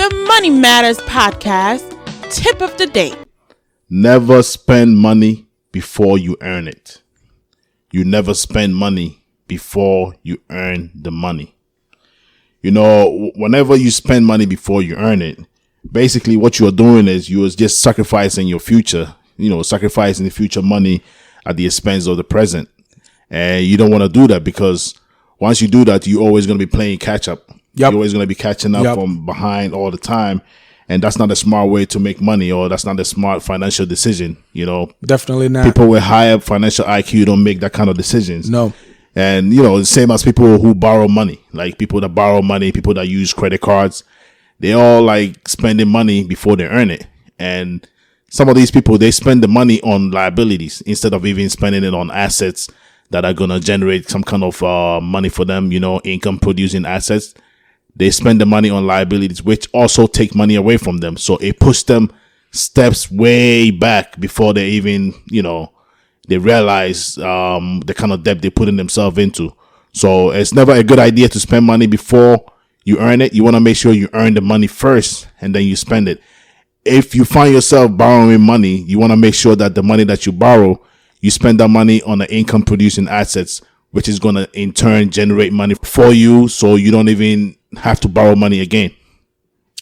The Money Matters Podcast tip of the day. Never spend money before you earn it. You never spend money before you earn the money. You know, whenever you spend money before you earn it, basically what you're doing is you're just sacrificing your future, sacrificing the future money at the expense of the present. And you don't want to do that because once you do that, you're always going to be playing catch up. Yep. You're always going to be catching up from behind all the time. And that's not a smart way to make money, or that's not a smart financial decision. Definitely not. People with higher financial IQ don't make that kind of decisions. No. And, the same as people who borrow money, like people that borrow money, people that use credit cards, they all like spending money before they earn it. And some of these people, they spend the money on liabilities instead of even spending it on assets that are going to generate some kind of money for them, income producing assets. They spend the money on liabilities, which also take money away from them. So it pushes them steps way back before they even, they realize the kind of debt they're putting themselves into. So it's never a good idea to spend money before you earn it. You want to make sure you earn the money first and then you spend it. If you find yourself borrowing money, you want to make sure that the money that you borrow, you spend that money on the income producing assets, which is going to in turn generate money for you, so you don't even have to borrow money again.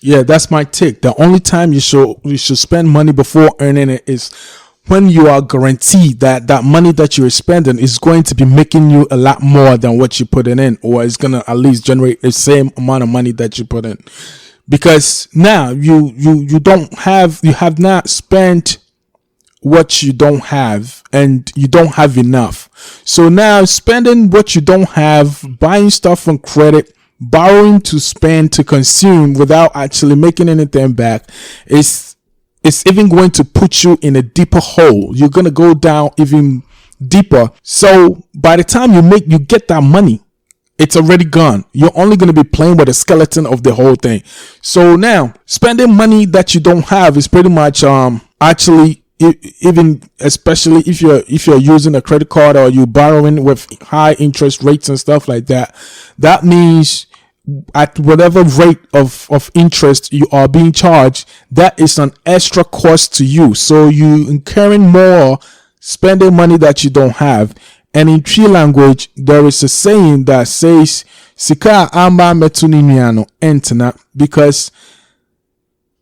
Yeah, that's my take. The only time you should spend money before earning it is when you are guaranteed that money that you're spending is going to be making you a lot more than what you put in, or it's going to at least generate the same amount of money that you put in. Because now you have not spent what you don't have, and you don't have enough. So now spending what you don't have, buying stuff on credit, borrowing to spend, to consume without actually making anything back is even going to put you in a deeper hole. You're going to go down even deeper. So by the time you get that money, it's already gone. You're only going to be playing with the skeleton of the whole thing. So now spending money that you don't have is pretty much actually, even especially if you're using a credit card or you're borrowing with high interest rates and stuff like that, that means at whatever rate of interest you are being charged, that is an extra cost to you. So you incurring more spending money that you don't have. And in Twi language, there is a saying that says "Sika amba metuniano entena," because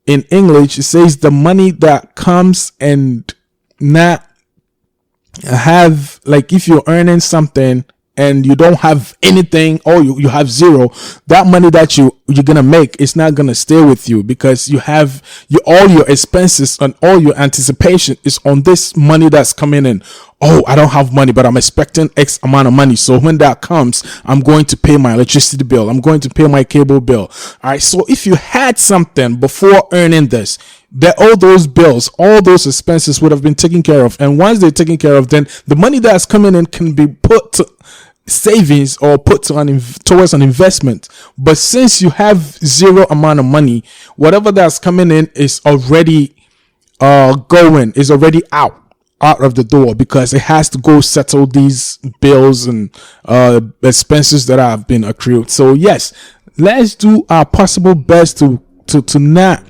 in English, it says the money that comes and not have, like if you're earning something and you don't have anything, or you have zero, that money that you're going to make is not going to stay with you, because you have all your expenses and all your anticipation is on this money that's coming in. Oh, I don't have money, but I'm expecting X amount of money. So when that comes, I'm going to pay my electricity bill. I'm going to pay my cable bill. All right. So if you had something before earning this, that all those bills, all those expenses would have been taken care of. And once they're taken care of, then the money that's coming in can be put to savings or put towards an investment. But since you have zero amount of money, whatever that's coming in is already is already out of the door, because it has to go settle these bills and expenses that have been accrued. So yes, let's do our possible best to not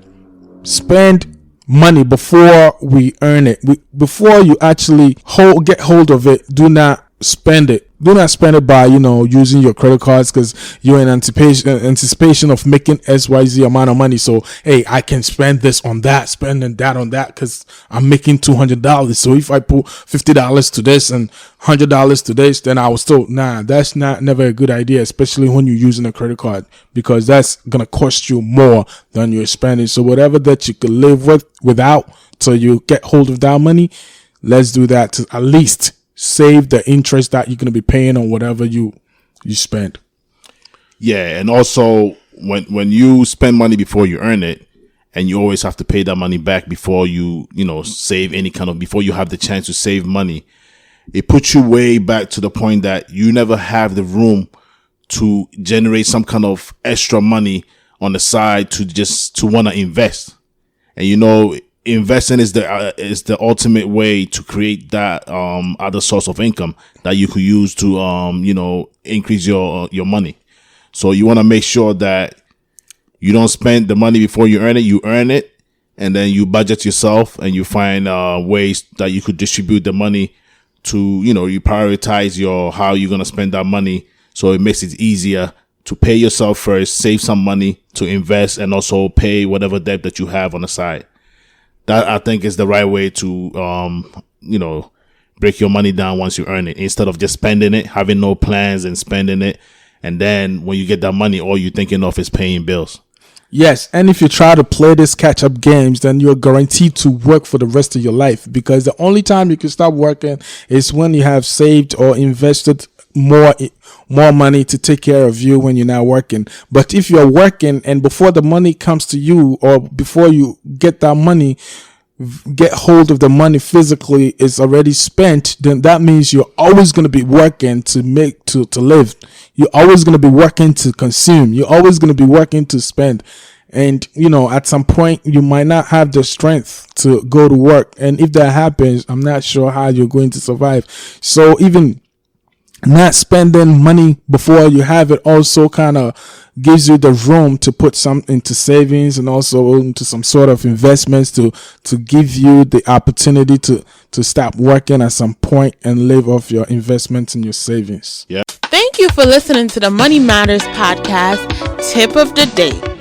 spend money before we earn it. Before you actually get hold of it, do not spend it. Do not spend it by, using your credit cards, because you're in anticipation of making XYZ amount of money. So, hey, I can spend this on that, spending that on that, because I'm making $200. So if I put $50 to this and $100 to this, then I will still, that's never a good idea, especially when you're using a credit card, because that's going to cost you more than you're spending. So whatever that you could live without till you get hold of that money, let's do that to at least save the interest that you're going to be paying on whatever you spend. Yeah, and also when you spend money before you earn it, and you always have to pay that money back before you save before you have the chance to save money, it puts you way back to the point that you never have the room to generate some kind of extra money on the side to want to invest. And investing is the ultimate way to create that other source of income that you could use to increase your money. So you want to make sure that You don't spend the money before you earn it. You earn it, and then you budget yourself, and you find ways that you could distribute the money to, you prioritize how you're going to spend that money. So it makes it easier to pay yourself first, save some money to invest, and also pay whatever debt that you have on the side. That, I think, is the right way to, break your money down once you earn it, instead of just spending it, having no plans and spending it. And then when you get that money, all you're thinking of is paying bills. Yes, and if you try to play these catch-up games, then you're guaranteed to work for the rest of your life, because the only time you can stop working is when you have saved or invested more money to take care of you when you're not working. But if you're working and before the money comes to you, or before you get that money, get hold of the money physically, is already spent, then that means you're always going to be working to live. You're always going to be working to consume. You're always going to be working to spend. And, at some point, you might not have the strength to go to work. And if that happens, I'm not sure how you're going to survive. So even not spending money before you have it also kind of gives you the room to put some into savings, and also into some sort of investments to give you the opportunity to stop working at some point and live off your investments and your savings. Yeah. Thank you for listening to the Money Matters Podcast Tip of the Day.